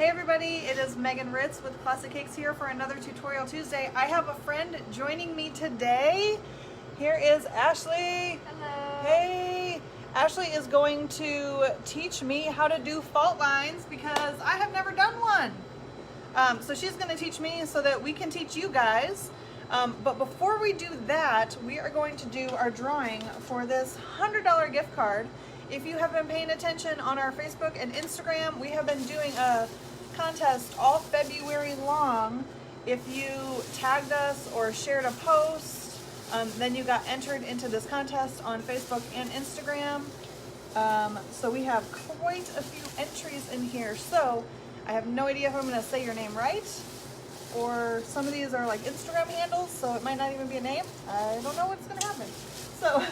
Hey everybody, it is Megan Ritz with Classic Cakes here for another Tutorial Tuesday. I have a friend joining me today. Here is Ashley. Hello. Hey. Ashley is going to teach me how to do fault lines because I have never done one. So she's going to teach me so that we can teach you guys. But before we do that, we are going to do our drawing for this $100 gift card. If you have been paying attention on our Facebook and Instagram, we have been doing a contest all February long. If you tagged us or shared a post, then you got entered into this contest on Facebook and Instagram. So we have quite a few entries in here. So I have no idea if I'm going to say your name right, or some of these are like Instagram handles, so it might not even be a name. I don't know what's going to happen. So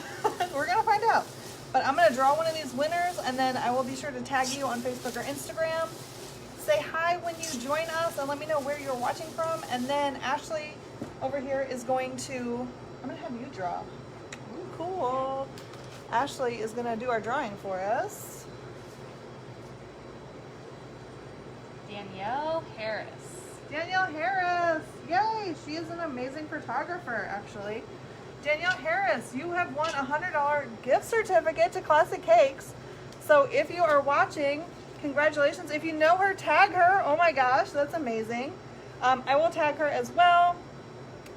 we're going to find out. But I'm going to draw one of these winners, and then I will be sure to tag you on Facebook or Instagram. Say hi when you join us, and let me know where you're watching from. And then Ashley over here is going to, I'm going to have you draw. Ooh, cool. Ashley is going to do our drawing for us. Danielle Harris. Danielle Harris. Yay, she is an amazing photographer, actually. Danielle Harris, you have won a $100 gift certificate to Classic Cakes. So if you are watching, congratulations. If you know her, tag her. Oh my gosh, that's amazing. I will tag her as well,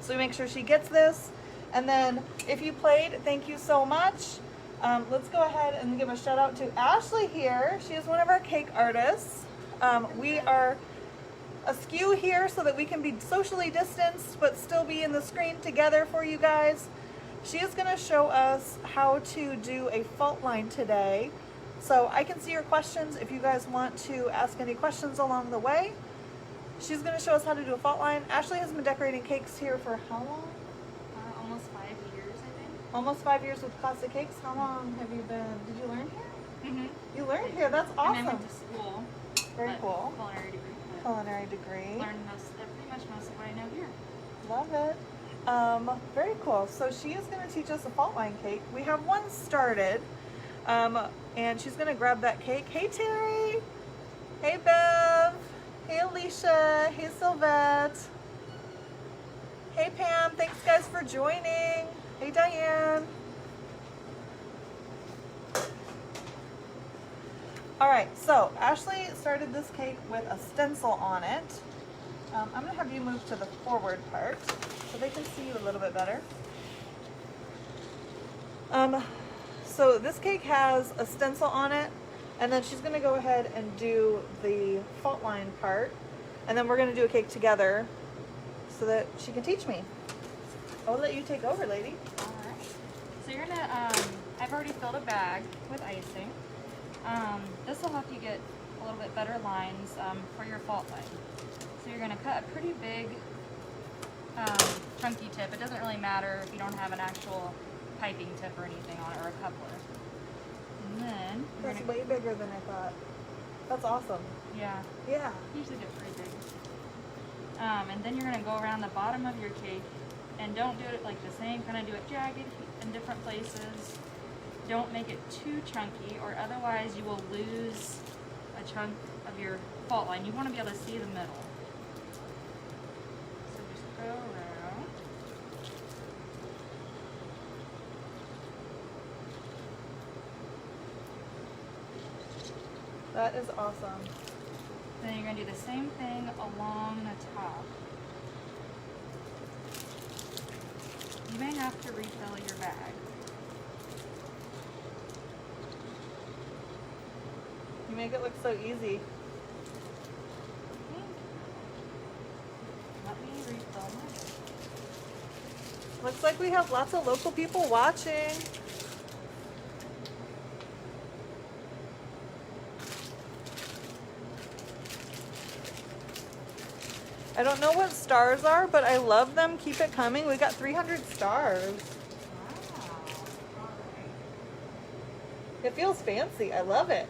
so we make sure she gets this. And then if you played, thank you so much. Let's go ahead and give a shout out to Ashley here. She is one of our cake artists. We are askew here so that we can be socially distanced but still be in the screen together for you guys. She is going to show us how to do a fault line today. So I can see your questions if you guys want to ask any questions along the way. She's going to show us how to do a fault line. Ashley has been decorating cakes here for how long? Almost 5 years, I think. Almost 5 years with Classic Cakes. How long have you been? Did you learn here? Mm-hmm. You learned here. That's awesome. And I went to school. Very cool. Culinary degree. Culinary degree. Learned pretty much most of what I know here. Love it. Very cool. So she is going to teach us a fault line cake. We have one started, and she's going to grab that cake. Hey Terry. Hey Bev. Hey Alicia. Hey Sylvette. Hey Pam. Thanks guys for joining. Hey Diane. Alright, so Ashley started this cake with a stencil on it. I'm going to have you move to the forward part so they can see you a little bit better. So this cake has a stencil on it, and then she's going to go ahead and do the fault line part, and then we're going to do a cake together so that she can teach me. I'll let you take over, lady. Alright. So you're going to, I've already filled a bag with icing. This will help you get a little bit better lines for your fault line. So you're going to cut a pretty big chunky tip. It doesn't really matter if you don't have an actual piping tip or anything on it, or a coupler. And then That's way bigger than I thought. That's awesome. Yeah. Yeah. Usually get pretty big. And then you're going to go around the bottom of your cake, and don't do it like the same. Kind of do it jagged in different places. Don't make it too chunky, or otherwise you will lose a chunk of your fault line. You want to be able to see the middle. So just go around. That is awesome. Then you're going to do the same thing along the top. You may have to refill your bag. You make it look so easy. Let me refill mine. Looks like we have lots of local people watching. I don't know what stars are, but I love them. Keep it coming. We got 300 stars. Wow. All right. It feels fancy. I love it.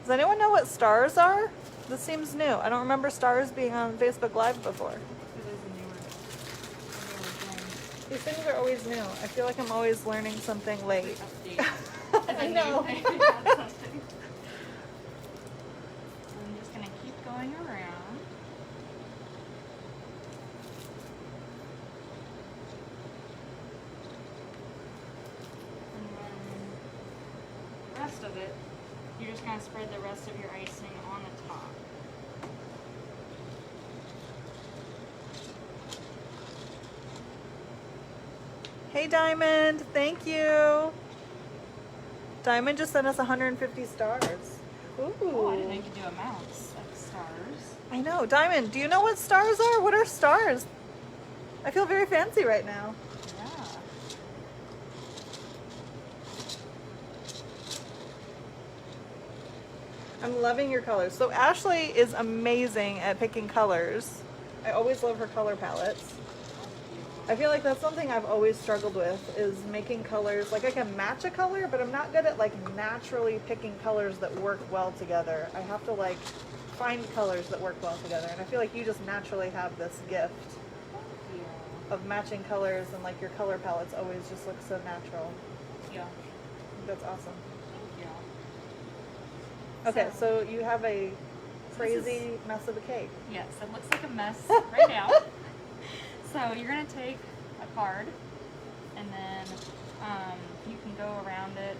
Does anyone know what stars are? This seems new. I don't remember stars being on Facebook Live before. It is a newer thing. These things are always new. I feel like I'm always learning something late. I know. I'm just going to keep going around. And then the rest of it, you're just going to spread the rest of your icing on the top. Hey Diamond, thank you. Diamond just sent us 150 stars. Ooh. Oh, I didn't know you could do amounts of stars. I know. Diamond, do you know what stars are? What are stars? I feel very fancy right now. Yeah. I'm loving your colors. So Ashley is amazing at picking colors. I always love her color palettes. I feel like that's something I've always struggled with, is making colors. Like I can match a color, but I'm not good at like naturally picking colors that work well together. I have to like find colors that work well together. And I feel like you just naturally have this gift of matching colors, and like your color palettes always just look so natural. Yeah. That's awesome. Thank you. Okay, so you have a crazy mess of a cake. Yes, it looks like a mess right now. So you're going to take a card, and then you can go around it.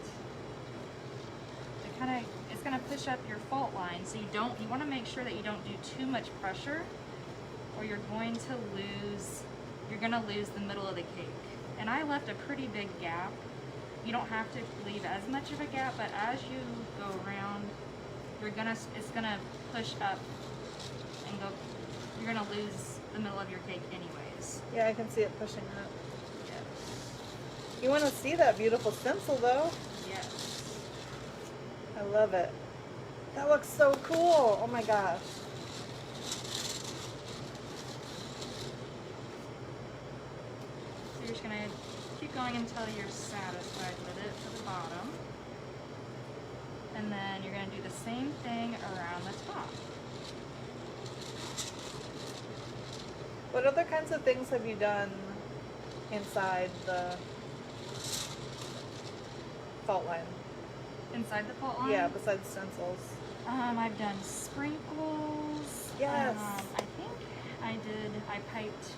It's going to push up your fault line, so you want to make sure that you don't do too much pressure, or you're going to lose the middle of the cake. And I left a pretty big gap. You don't have to leave as much of a gap, but as you go around, it's gonna push up and go. You're gonna lose the middle of your cake anyways. Yeah, I can see it pushing up. Yes. You want to see that beautiful stencil though? Yes. I love it. That looks so cool. Oh my gosh. So you're just gonna keep going until you're satisfied with it to the bottom. And then you're gonna do the same thing around the top. What other kinds of things have you done inside the fault line? Inside the fault line? Yeah, besides stencils. I've done sprinkles. Yes. I piped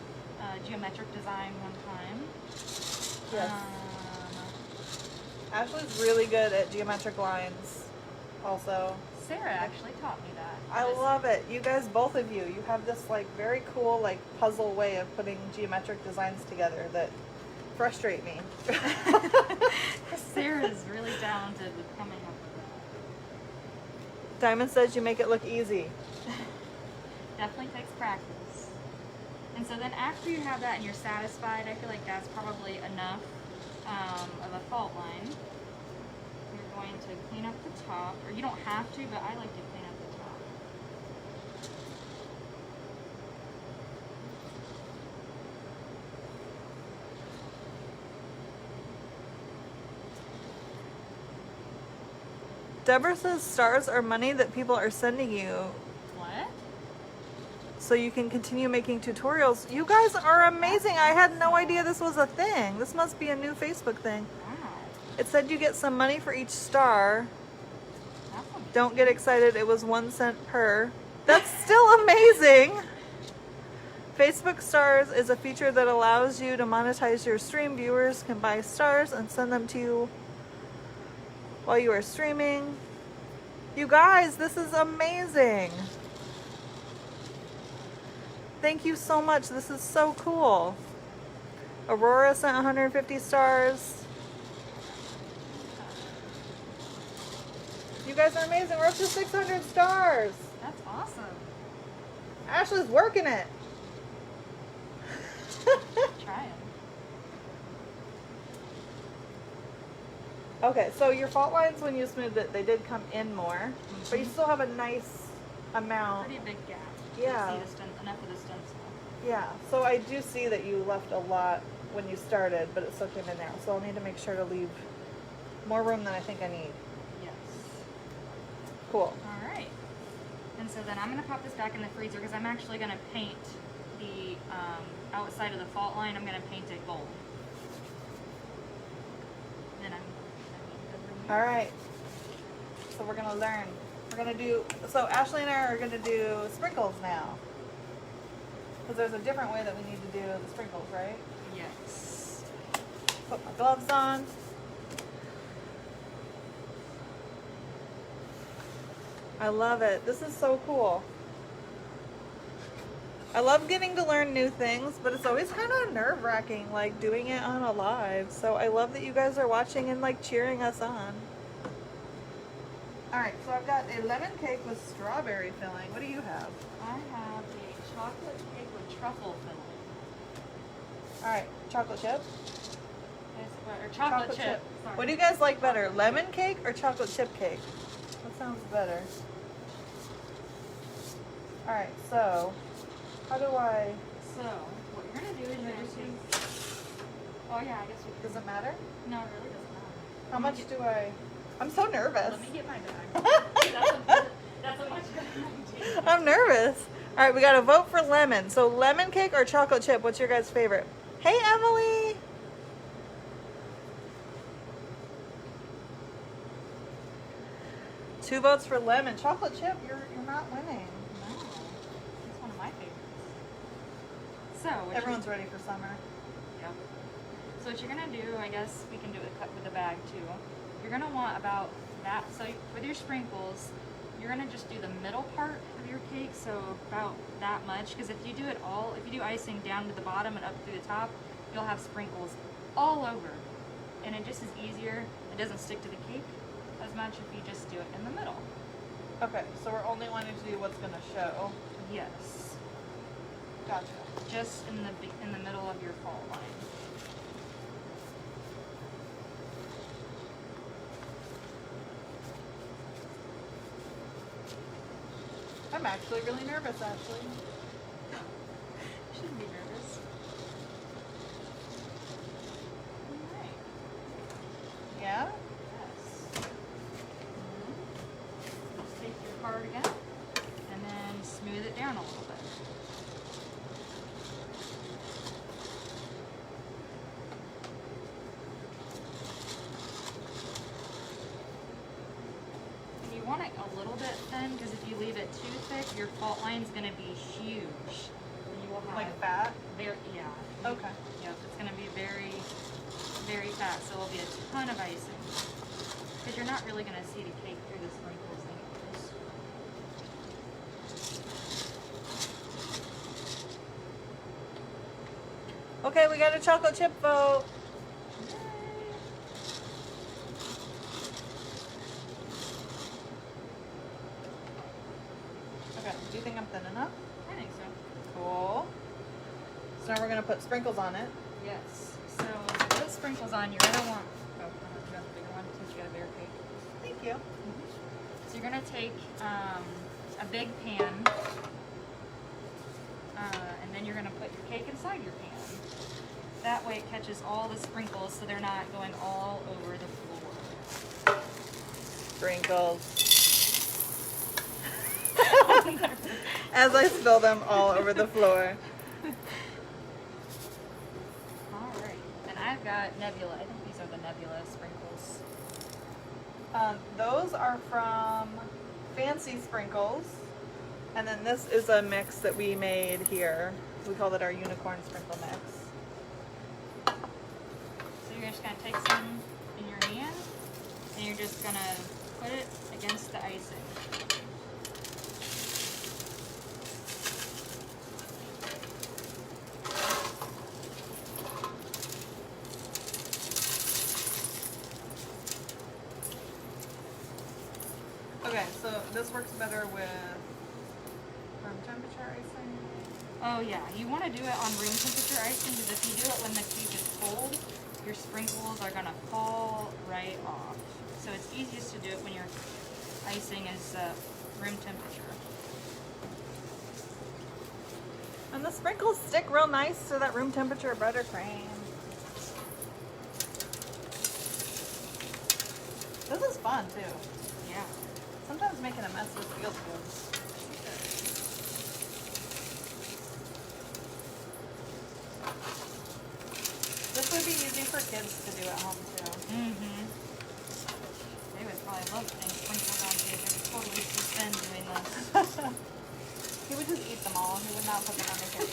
geometric design one time. Yes. Ashley's really good at geometric lines also. Sarah actually taught me that. I love it. You guys, both of you have this like very cool like puzzle way of putting geometric designs together that frustrate me. Sarah's really talented with coming up with that. Diamond says you make it look easy. Definitely takes practice. And so then after you have that and you're satisfied, I feel like that's probably enough of a fault line. You're going to clean up the top, or you don't have to, but I like to clean up the top. Deborah says stars are money that people are sending you What? so you can continue making tutorials. You guys are amazing. I had no idea this was a thing. This must be a new Facebook thing. Wow. It said you get some money for each star. That's amazing. Don't get excited. It was 1 cent per. That's still amazing. Facebook stars is a feature that allows you to monetize your stream. Viewers can buy stars and send them to you while you are streaming. You guys, this is amazing. Thank you so much. This is so cool. Aurora sent 150 stars. You guys are amazing. We're up to 600 stars. That's awesome. Ashley's working it. Trying. Okay, so your fault lines, when you smoothed it, they did come in more, but you still have a nice amount. Pretty big gap. Yeah. You can see enough of the stencil. Yeah, so I do see that you left a lot when you started, but it still came in there. So I'll need to make sure to leave more room than I think I need. Yes. Cool. All right. And so then I'm going to pop this back in the freezer because I'm actually going to paint the outside of the fault line. I'm going to paint it gold. All right. So we're gonna learn. We're gonna do. So Ashley and I are gonna do sprinkles now. Because there's a different way that we need to do the sprinkles, right? Yes. Put my gloves on. I love it. This is so cool. I love getting to learn new things, but it's always kind of nerve-wracking, like doing it on a live. So I love that you guys are watching and like cheering us on. All right, so I've got a lemon cake with strawberry filling. What do you have? I have a chocolate cake with truffle filling. All right, chocolate chip. Or chocolate chip. Sorry. What do you guys like better, lemon cake or chocolate chip cake? What sounds better? All right, so how do I? So what you're gonna do is you're just gonna. Oh yeah, I guess we can. Does it matter? No, it really doesn't matter. How much do I? I'm so nervous. Let me get my bag. That's a much better idea. I'm nervous. All right, we got to vote for lemon. So lemon cake or chocolate chip? What's your guys' favorite? Hey, Emily. Two votes for lemon. Chocolate chip, you're not winning. No, it's one of my favorites. So Everyone's ready for summer. Yep. So what you're gonna do, I guess we can do it with the bag too. You're gonna want about that. So with your sprinkles, you're gonna just do the middle part of your cake. So about that much, because if you do it all, if you do icing down to the bottom and up through the top, you'll have sprinkles all over, and it just is easier. It doesn't stick to the cake as much if you just do it in the middle. Okay, so we're only wanting to do what's going to show. Yes. Gotcha. Just in the middle of your fault line. I'm actually really nervous, Ashley. Shouldn't be nervous. Alright. Yeah? Yes. Let's take your card again and then smooth it down a little bit. And you want it a little bit thin, because if you leave it too thick, your fault line's going to be huge. And you will have Like fat? very, yeah. Okay. Yep, it's going to be very, very fat, so it'll be a ton of icing. Because you're not really going to see the cake through the sprinkles anyways. Okay, we got a chocolate chip vote. Okay, do you think I'm thin enough? I think so. Cool. So now we're going to put sprinkles on it. Yes. So to put sprinkles on, you're going to want, oh, you want the bigger one since you got a bigger cake. Thank you. So you're going to take a big pan, and then you're going to put your cake inside your pan. That way it catches all the sprinkles so they're not going all over the floor. Sprinkles. As I spill them all over the floor. Alright, and I've got Nebula. I think these are the Nebula sprinkles. Those are from Fancy Sprinkles. And then this is a mix that we made here. We called it our unicorn sprinkle mix. So you're just going to take some in your hand, and you're just going to put it against the icing. Okay, so this works better with room temperature icing. Oh yeah, you want to do it on room temperature icing, because if you do it when the cake is cold, your sprinkles are going to fall right off. So it's easiest to do it when your icing is room temperature. And the sprinkles stick real nice to that room temperature buttercream. This is fun too. Yeah. Sometimes making a mess just feels good. This would be easy for kids to do at home too. Mm-hmm. love putting sprinkles on cake. I could totally see Finn doing this. He would just eat them all. He would not put them on the cake.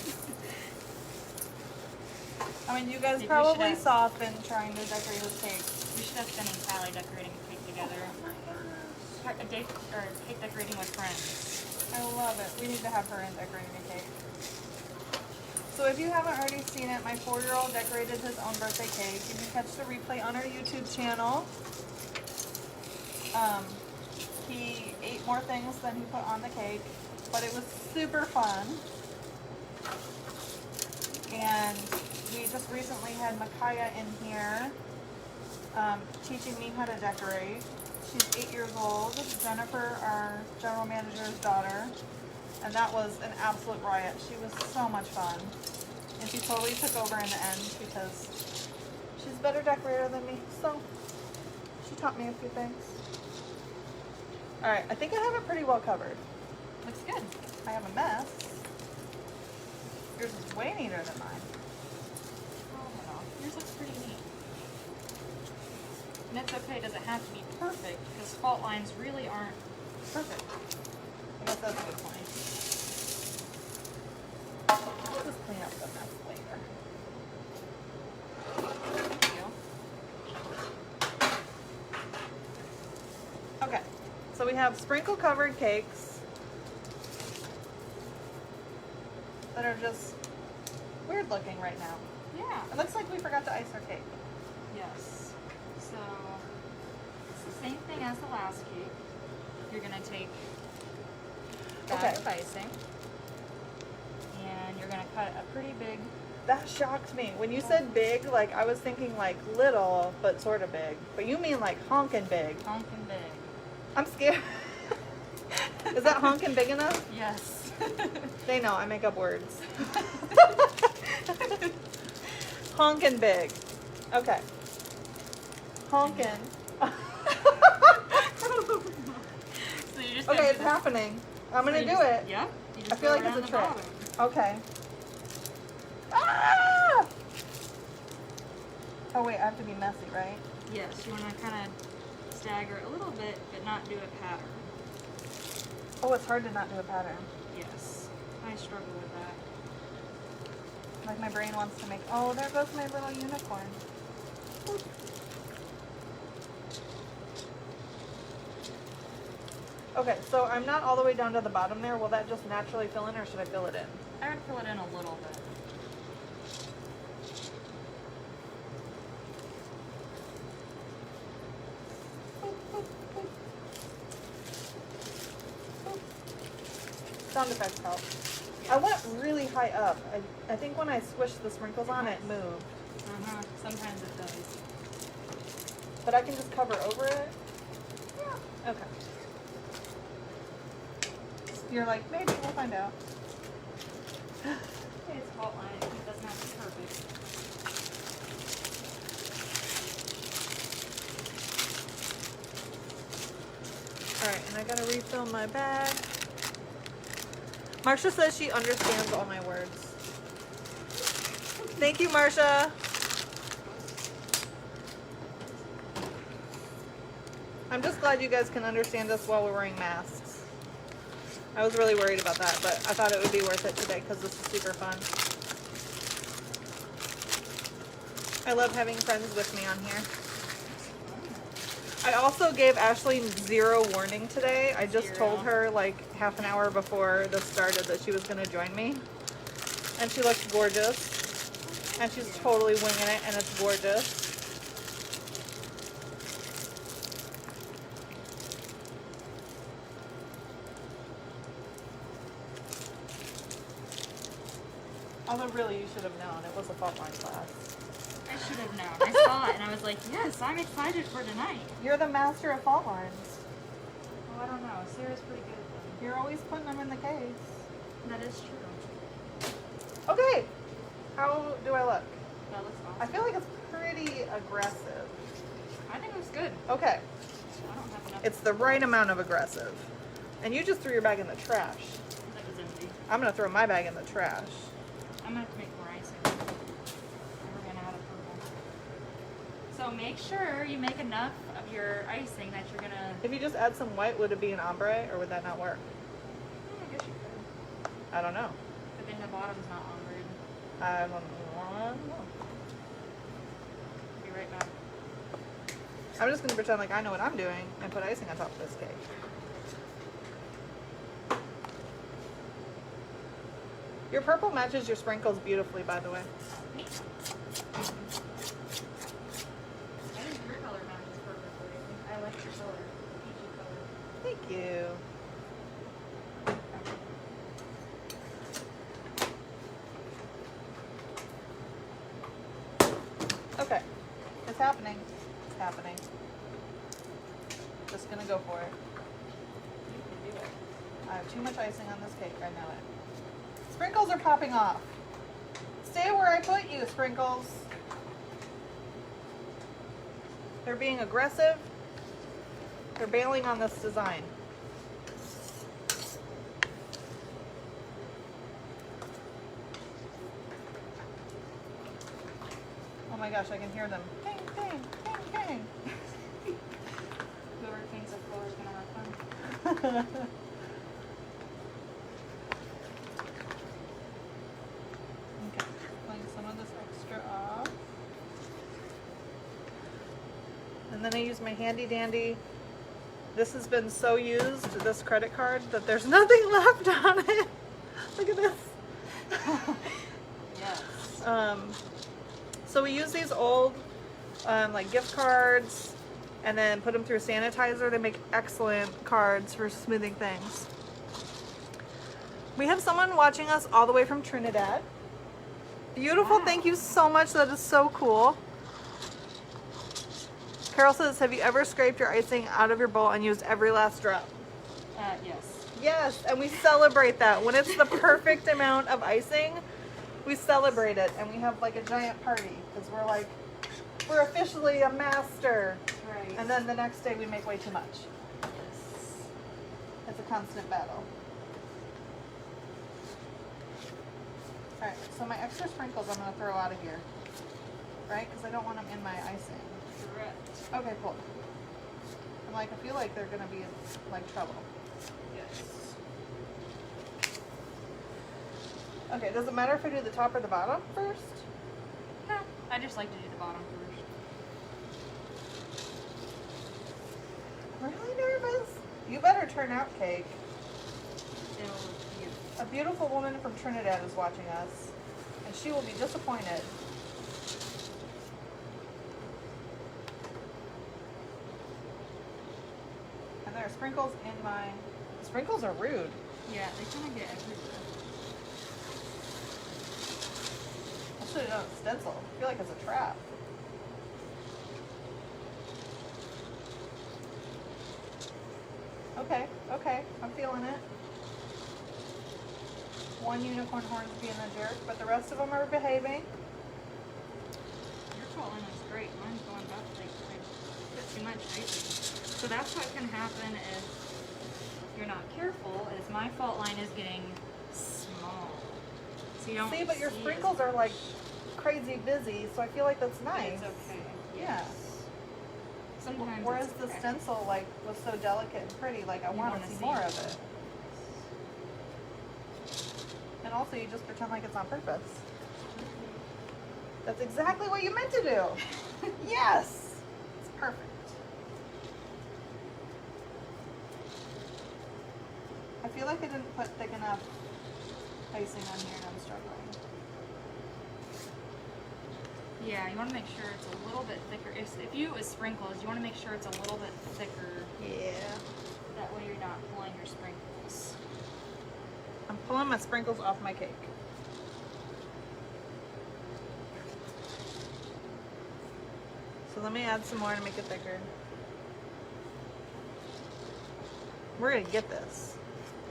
I mean, you guys Maybe we probably should saw Finn trying to decorate his cake. We should have Finn and Callie decorating a cake together. A cake decorating with friends. I love it. We need to have her in decorating a cake. So if you haven't already seen it, my 4-year-old decorated his own birthday cake. You can catch the replay on our YouTube channel. He ate more things than he put on the cake, but it was super fun. And we just recently had Micaiah in here teaching me how to decorate. She's 8 years old. Jennifer, our general manager's daughter. And that was an absolute riot. She was so much fun. And she totally took over in the end because she's a better decorator than me. So she taught me a few things. Alright, I think I have it pretty well covered. Looks good. I have a mess. Yours is way neater than mine. Oh, yours looks pretty neat. And it's okay, it doesn't have to be perfect because fault lines really aren't perfect. I guess that's a good point. We'll just clean up the mess later. Thank you. Okay, so we have sprinkle covered cakes that are just weird looking right now. Yeah. It looks like we forgot to ice our cake. Yes. So it's the same thing as the last cake. You're gonna take bag of icing and you're gonna cut a pretty big. That shocked me. When you said big, like I was thinking like little, but sort of big. But you mean like honkin' big. Honkin' big. I'm scared. Is that honkin' big enough? Yes. They know, I make up words. Honkin' big. Okay. Honkin'. So you just Okay, it's happening. I'm gonna do it. Yep. I feel like it's a trick. Okay. Ah! Oh wait, I have to be messy, right? Yes, you want to kind of stagger it a little bit, but not do a pattern. Oh, it's hard to not do a pattern. Yes, I struggle with that. Like my brain wants to make, oh, there goes my little unicorn. Boop. Okay, so I'm not all the way down to the bottom there. Will that just naturally fill in or should I fill it in? I would fill it in a little bit. Sound effects help. Yes. I went really high up. I think when I squished the sprinkles on it moved. Sometimes it does. But I can just cover over it? Yeah. Okay. You're like, maybe we'll find out. It's fault line. It doesn't have to be perfect. Alright, and I gotta refill my bag. Marsha says she understands all my words. Thank you, Marsha. I'm just glad you guys can understand us while we're wearing masks. I was really worried about that, but I thought it would be worth it today because this is super fun. I love having friends with me on here. I also gave Ashley 0 warning today. I just told her like half an hour before this started that she was going to join me. And she looks gorgeous. And she's totally winging it and it's gorgeous. Although really you should have known. It was a fault line class. I should have known. I saw it and I was like, yes, I'm excited for tonight. You're the master of fault lines. Oh, I don't know. Sarah's pretty good at them. You're always putting them in the case. That is true. Okay. How do I look? That looks awesome. I feel like it's pretty aggressive. I think it looks good. Okay. I don't have enough. It's the right amount of aggressive. And you just threw your bag in the trash. That was empty. I'm going to throw my bag in the trash. I'm going to have to make more icing. I ran out of purple. So make sure you make enough of your icing that you're gonna. If you just add some white, would it be an ombre or would that not work? I guess you could. I don't know. But then the bottom's not ombre. I don't know. Be right back. I'm just gonna pretend like I know what I'm doing and put icing on top of this cake. Your purple matches your sprinkles beautifully, by the way. I think your color matches perfectly. I like your color, peachy color. Thank you. Okay, it's happening. It's happening. Just gonna go for it. You can do it. I have too much icing on this cake. I know it. Sprinkles are popping off. Stay where I put you, Sprinkles. They're being aggressive. They're bailing on this design. Oh my gosh, I can hear them. Bang, bang, bang, bang. Whoever thinks a floor is gonna have fun. Okay, pulling some of this extra off. And then I use my handy dandy. This has been so used, this credit card, that there's nothing left on it. Look at this. Yes. So we use these old like gift cards and then put them through a sanitizer. They make excellent cards for smoothing things. We have someone watching us all the way from Trinidad. Beautiful. Wow. Thank you so much. That is so cool. Carol says, have you ever scraped your icing out of your bowl and used every last drop? Yes. Yes, and we celebrate that. When it's the perfect amount of icing, we celebrate it and we have like a giant party because we're like, we're officially a master. Right. And then the next day we make way too much. Yes. It's a constant battle. Alright, so my extra sprinkles I'm going to throw out of here. Right? Because I don't want them in my icing. Correct. Okay, cool. I'm like, I feel like they're going to be in like trouble. Yes. Okay, does it matter if I do the top or the bottom first? No, I just like to do the bottom first. I'm really nervous. You better turn out cake. It'll look beautiful. A beautiful woman from Trinidad is watching us, and she will be disappointed. And there are sprinkles in my... The sprinkles are rude. Yeah, they kind of get everywhere. I should have done a stencil. I feel like it's a trap. Okay, okay, I'm feeling it. One unicorn horn's being a jerk, but the rest of them are behaving. Your fault line is great. Mine's going up like I put too much icing. So that's what can happen if you're not careful. Is my fault line is getting small. So you don't See, but your see as sprinkles are much. like crazy busy, so I feel like that's nice. It's okay. Yeah. Sometimes. Whereas it's the okay. stencil like was so delicate and pretty, like I You want wanna to see see more it. of it. And also you just pretend like it's on purpose. That's exactly what you meant to do. Yes! It's perfect. I feel like I didn't put thick enough icing on here and I'm struggling. Yeah, you want to make sure it's a little bit thicker. If you with sprinkles, you want to make sure it's a little bit thicker. Yeah. That way you're not pulling your sprinkles. I'm pulling my sprinkles off my cake. So let me add some more to make it thicker. We're gonna get this.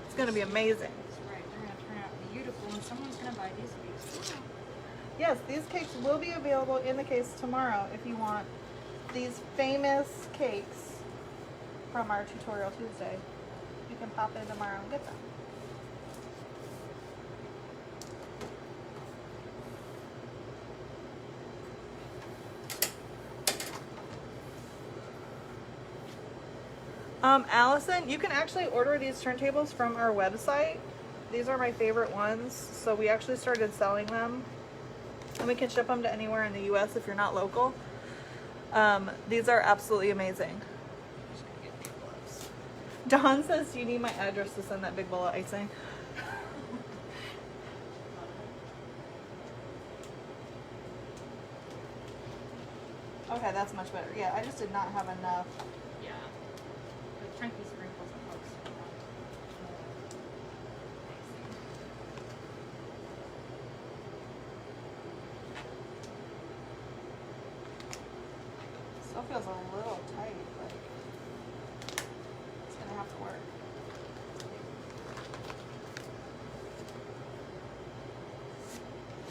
It's gonna be amazing. That's right. They're going to turn out beautiful, and someone's going to buy these cakes. Yes, these cakes will be available in the case tomorrow if you want these famous cakes from our Tutorial Tuesday. You can pop in tomorrow and get them. Allison, you can actually order these turntables from our website. These are my favorite ones. So we actually started selling them. And we can ship them to anywhere in the US if you're not local. These are absolutely amazing. Dawn says, do you need my address to send that big bowl of icing? Okay, that's much better. Yeah, I just did not have enough. Yeah. The chunky sprinkles are close. Still feels a little tight, like it's gonna have to work.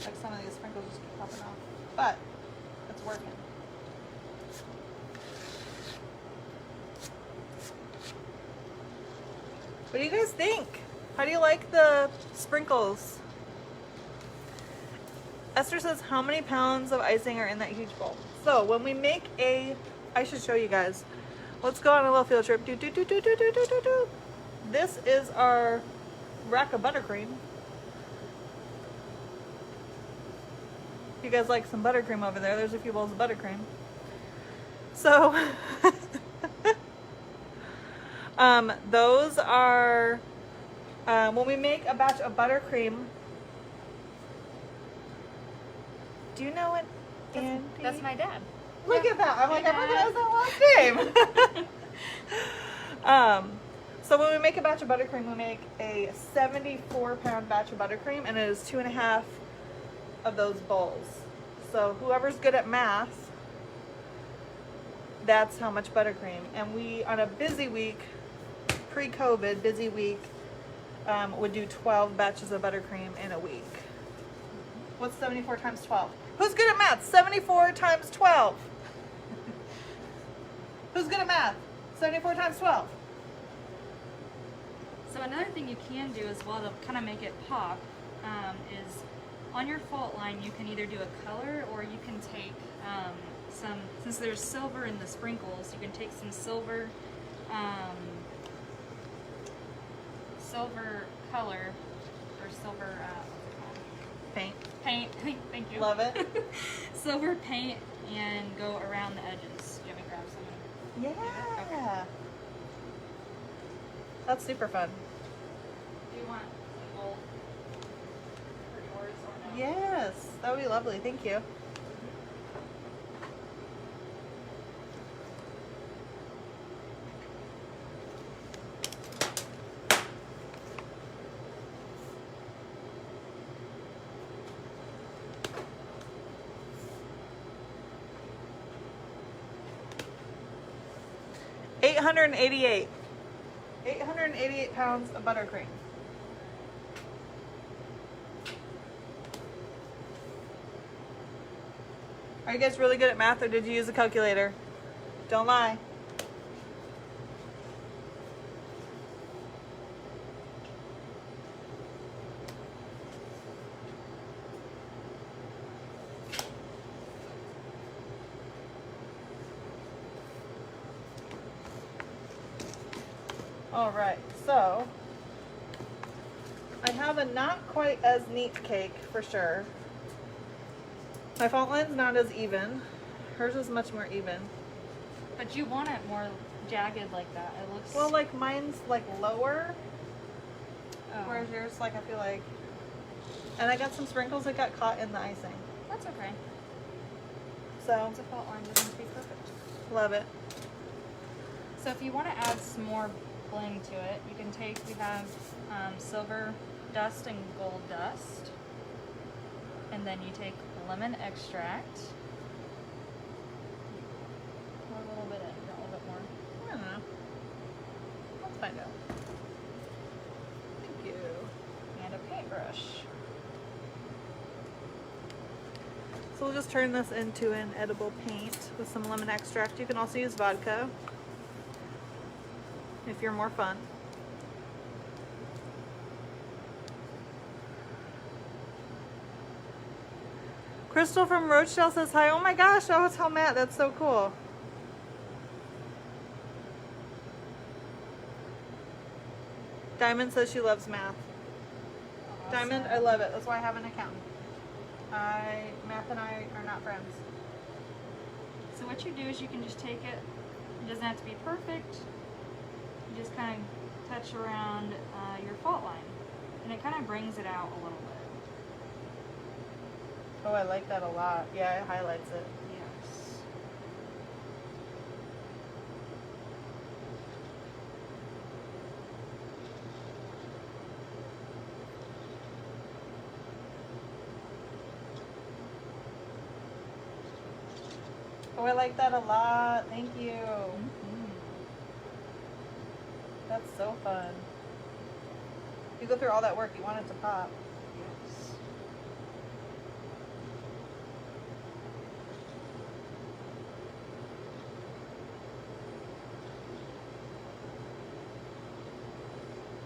Like some of these sprinkles just keep popping off, but it's working. What do you guys think? How do you like the sprinkles? Esther says, how many pounds of icing are in that huge bowl? So when we make I should show you guys. Let's go on a little field trip. This is our rack of buttercream. You guys like some buttercream over there? There's a few bowls of buttercream. So those are when we make a batch of buttercream. Do you know what? Andy? That's my dad. Look at that. I'm like, I recognize that last name. So when we make a batch of buttercream, we make a 74-pound batch of buttercream, and it is 2.5 of those bowls. So whoever's good at math, that's how much buttercream. And we, on a busy week, pre-COVID busy week, would do 12 batches of buttercream in a week. What's 74 times 12? Who's good at math? 74 times 12. Who's good at math? 74 times 12. So another thing you can do as well to kind of make it pop is on your fault line you can either do a color or you can take some, since there's silver in the sprinkles, you can take some silver color or silver Paint. paint. Thank you. Love it. Silver paint and go around the edges. Do you want me to grab some? Yeah. Okay. That's super fun. Do you want some gold for yours or no? Yes, that would be lovely. Thank you. $888 pounds of buttercream. Are you guys really good at math, or did you use a calculator? Don't lie. All right, so I have a not quite as neat cake for sure. My fault line's not as even. Hers is much more even. But you want it more jagged like that. It looks Well, like mine's like lower, oh. whereas yours, like I feel like, and I got some sprinkles that got caught in the icing. That's okay. So It's a fault line doesn't have to be perfect. love it. So if you want to add some more bling to it, you can take, we have silver dust and gold dust. And then you take lemon extract. Pour a little bit in, a little bit more. I don't know. Let's find out. Thank you. And a paintbrush. So we'll just turn this into an edible paint with some lemon extract. You can also use vodka if you're more fun. Crystal from Rochelle says hi. Oh my gosh, I was tell Matt. That's so cool. Diamond says she loves math. Diamond, I love it. That's why I have an accountant. Math and I are not friends. So what you do is you can just take it. It doesn't have to be perfect. You just kind of touch around your fault line, and it kind of brings it out a little bit. Oh, I like that a lot. Yeah, it highlights it. Yes. Oh, I like that a lot. Thank you. Mm-hmm. That's so fun. You go through all that work, you want it to pop. Yes.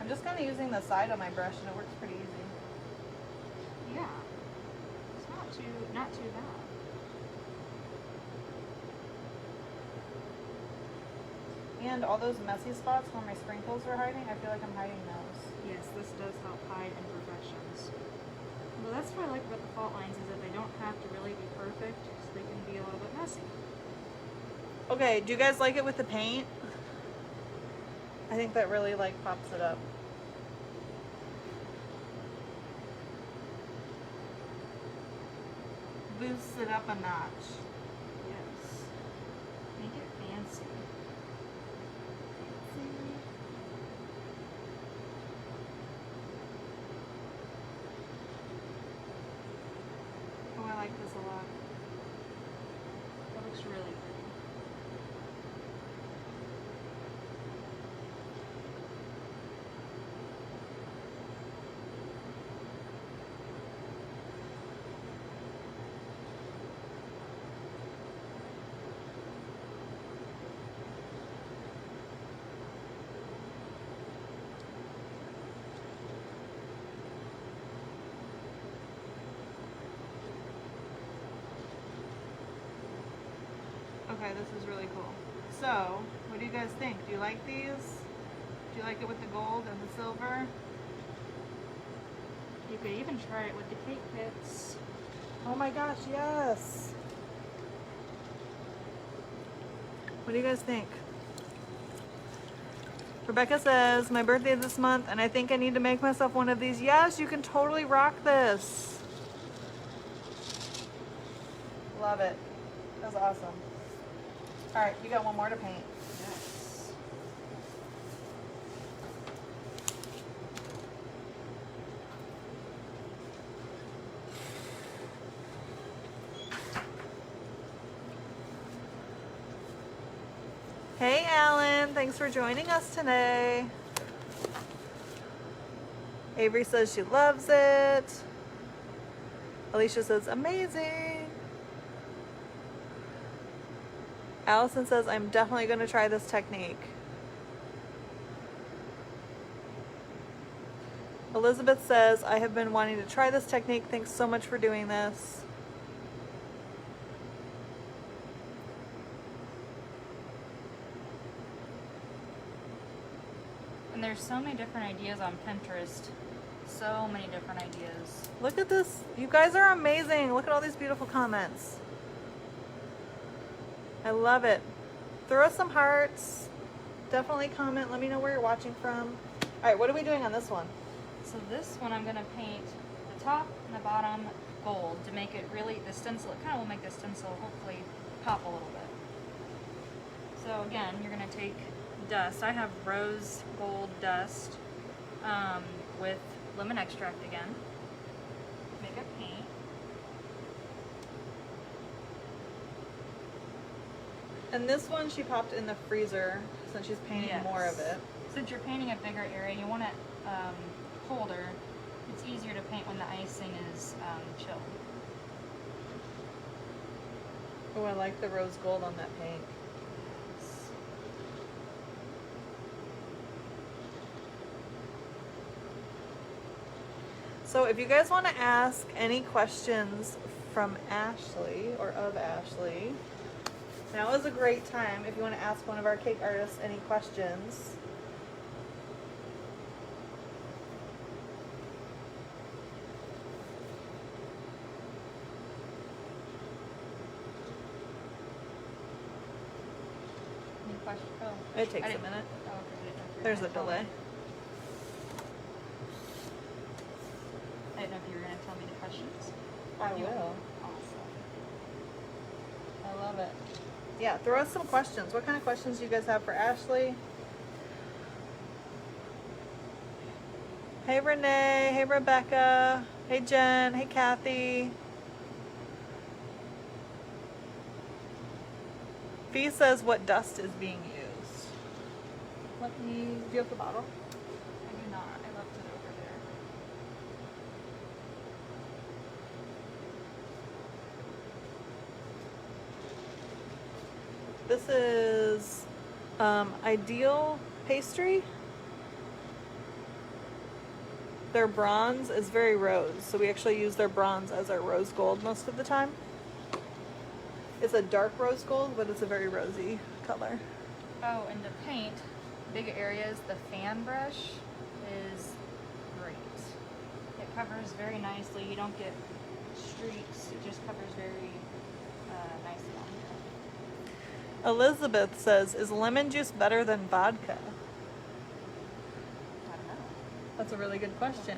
I'm just kind of using the side of my brush and it works pretty easy. Yeah. It's not too bad. And all those messy spots where my sprinkles are hiding, I feel like I'm hiding those. Yes, this does help hide imperfections. Well, that's what I like about the fault lines is that they don't have to really be perfect, so they can be a little bit messy. Okay, do you guys like it with the paint? I think that really like pops it up. Boosts it up a notch. Yes. Make it fancy. Oh, I like this a lot. That looks really pretty. Okay, this is really cool. So, what do you guys think? Do you like these? Do you like it with the gold and the silver? You could even try it with the cake kits. Oh my gosh, yes! What do you guys think? Rebecca says, my birthday this month and I think I need to make myself one of these. Yes, you can totally rock this. Love it. That's awesome. All right, you got one more to paint. Yes. Hey, Alan. Thanks for joining us today. Avery says she loves it. Alicia says, amazing. Allison says, I'm definitely going to try this technique. Elizabeth says, I have been wanting to try this technique. Thanks so much for doing this. And there's so many different ideas on Pinterest. So many different ideas. Look at this. You guys are amazing. Look at all these beautiful comments. I love it. Throw us some hearts. Definitely comment. Let me know where you're watching from. All right, what are we doing on this one? So this one I'm going to paint the top and the bottom gold to make it really, the stencil, it kind of will make the stencil hopefully pop a little bit. So again, you're going to take dust. I have rose gold dust with lemon extract again. Make a paint. And this one she popped in the freezer since she's painting Yes. more of it. Since you're painting a bigger area, you want it colder. It's easier to paint when the icing is chilled. Oh, I like the rose gold on that paint. So if you guys want to ask any questions from Ashley or of Ashley, now is a great time if you want to ask one of our cake artists any questions. question. Oh, It takes I a didn't- minute. Oh, okay. I didn't know if you were There's a gonna tell delay. me. I didn't know if you were going to tell me the questions. I You- will. Awesome. I love it. Yeah, throw us some questions. What kind of questions do you guys have for Ashley? Hey Renee, hey Rebecca, hey Jen, hey Kathy. Fee says what dust is being used. Let me, do you have the bottle? I do not. I left it over there. This is Ideal Pastry. Their bronze is very rose, so we actually use their bronze as our rose gold most of the time. It's a dark rose gold, but it's a very rosy color. Oh, and the paint, big areas, the fan brush is great. It covers very nicely. You don't get streaks. It just covers very nicely on here. Elizabeth says, is lemon juice better than vodka? I don't know. That's a really good question.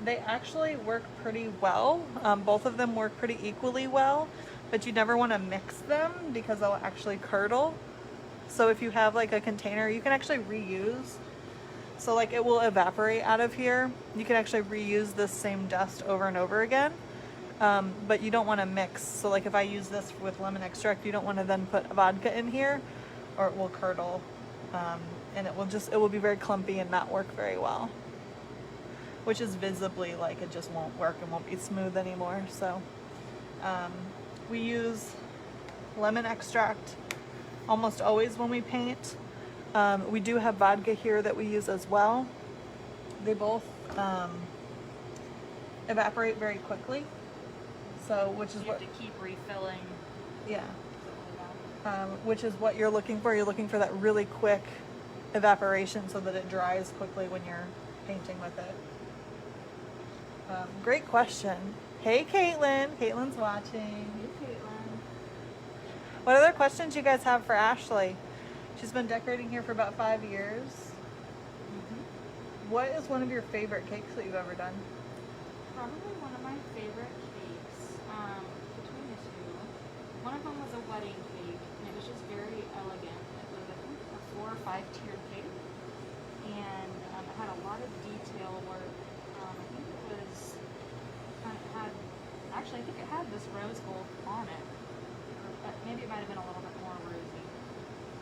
They actually work pretty well. Both of them work pretty equally well, but you never want to mix them because they'll actually curdle. So if you have like a container, you can actually reuse. So like it will evaporate out of here. You can actually reuse this same dust over and over again. But you don't want to mix. So like if I use this with lemon extract, you don't want to then put vodka in here or it will curdle. And it will be very clumpy and not work very well. Which is visibly like it just won't work and won't be smooth anymore. So we use lemon extract almost always when we paint. We do have vodka here that we use as well. They both evaporate very quickly. So, which is You what, have to keep refilling. yeah, which is what you're looking for. You're looking for that really quick evaporation so that it dries quickly when you're painting with it. Great question. Hey, Caitlin. Caitlin's watching. Hey, Caitlin. What other questions you guys have for Ashley? She's been decorating here for about 5 years. Mm-hmm. What is one of your favorite cakes that you've ever done? Probably one of my favorite cakes between the two. One of them was a wedding cake, and it was just very elegant. It was, I think, a 4 or 5 tiered cake, and it had a lot of detail work. I think it was I think it had this rose gold on it, but maybe it might have been a little bit more rosy.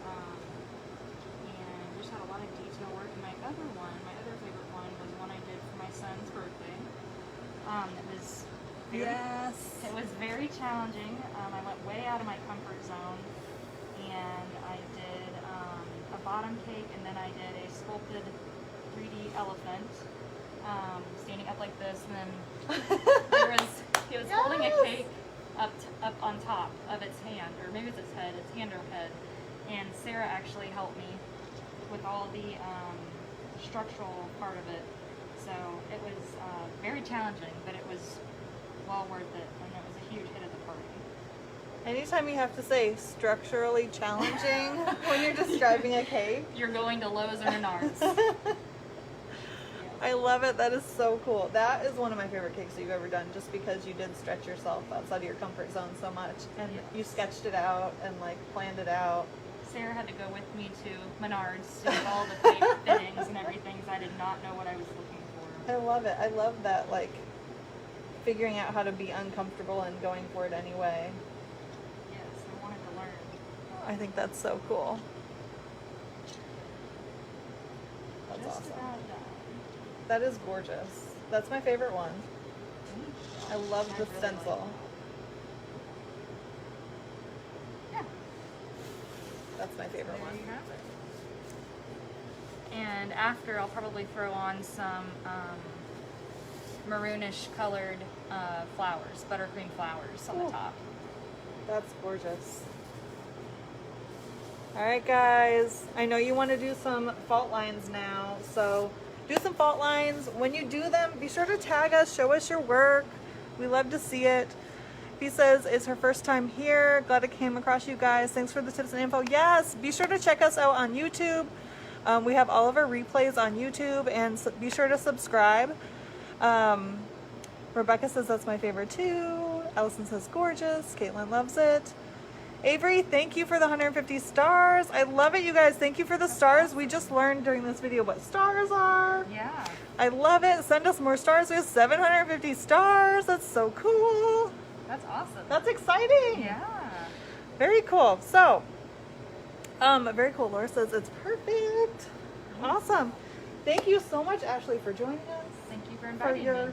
And just had a lot of detail work. And my other favorite one was one I did for my son's birthday. It was very challenging. I went way out of my comfort zone, and I did a bottom cake, and then I did a sculpted 3D elephant standing up like this, and then he was holding a cake up on top of its hand, or maybe it's its head, its hand or head. And Sarah actually helped me with all the structural part of it. So it was very challenging, but it was well worth it, and it was a huge hit at the party. Anytime you have to say structurally challenging when you're describing a cake. You're going to Lowe's or Menards. I love it. That is so cool. That is one of my favorite cakes that you've ever done, just because you did stretch yourself outside of your comfort zone so much, and you sketched it out and like planned it out. Sarah had to go with me to Menards to do all the cake fittings and everything, because I did not know what I was looking for. I love it. I love that, like, figuring out how to be uncomfortable and going for it anyway. Yes, I wanted to learn. I think that's so cool. That's Just awesome. about done. That is gorgeous. That's my favorite one. I love the really stencil. like it. Yeah. That's my favorite There one. you have it. And after, I'll probably throw on some maroonish colored flowers, buttercream flowers on Cool. the top. That's gorgeous. All right, guys. I know you want to do some fault lines now, so do some fault lines. When you do them, be sure to tag us, show us your work. We love to see it. He says it's her first time here. Glad I came across you guys. Thanks for the tips and info. Yes, be sure to check us out on YouTube. We have all of our replays on YouTube, and be sure to subscribe. Rebecca says that's my favorite too. Allison says gorgeous. Caitlin loves it. Avery, thank you for the 150 stars. I love it, you guys. Thank you for the stars. We just learned during this video what stars are. Yeah. I love it. Send us more stars. We have 750 stars. That's so cool. That's awesome. That's exciting. Yeah. Very cool. So, very cool. Laura says it's perfect. Awesome. Thank you so much, Ashley, for joining us. Thank you for For inviting your me.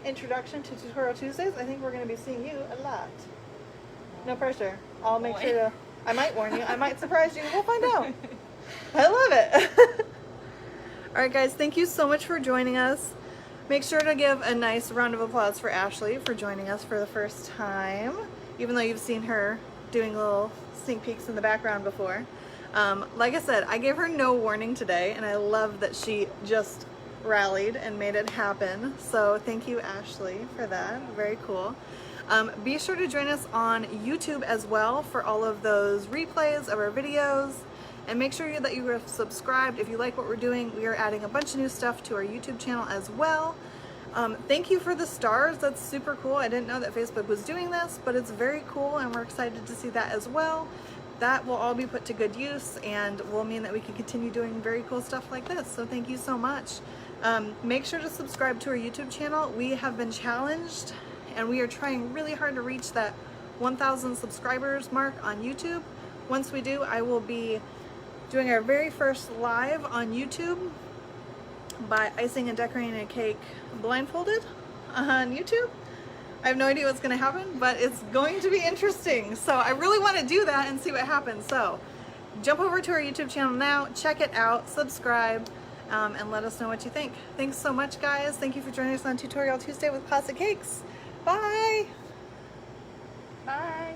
introduction to Tutorial Tuesdays. I think we're going to be seeing you a lot. No pressure. I'll make Boy. sure to, I might warn you. I might surprise you. We'll find out. I love it. All right, guys. Thank you so much for joining us. Make sure to give a nice round of applause for Ashley for joining us for the first time, even though you've seen her doing little sneak peeks in the background before. Like I said, I gave her no warning today, and I love that she just rallied and made it happen. So thank you, Ashley, for that. Very cool. Be sure to join us on YouTube as well for all of those replays of our videos. And make sure that you are subscribed. If you like what we're doing, we are adding a bunch of new stuff to our YouTube channel as well. Thank you for the stars. That's super cool. I didn't know that Facebook was doing this, but it's very cool, and we're excited to see that as well. That will all be put to good use and will mean that we can continue doing very cool stuff like this. So thank you so much. Make sure to subscribe to our YouTube channel. We have been challenged, and we are trying really hard to reach that 1,000 subscribers mark on YouTube. Once we do, I will be doing our very first live on YouTube by icing and decorating a cake blindfolded on YouTube. I have no idea what's going to happen, but it's going to be interesting. So I really want to do that and see what happens. So jump over to our YouTube channel now, check it out, subscribe, and let us know what you think. Thanks so much, guys. Thank you for joining us on Tutorial Tuesday with Classic Cakes. Bye. Bye.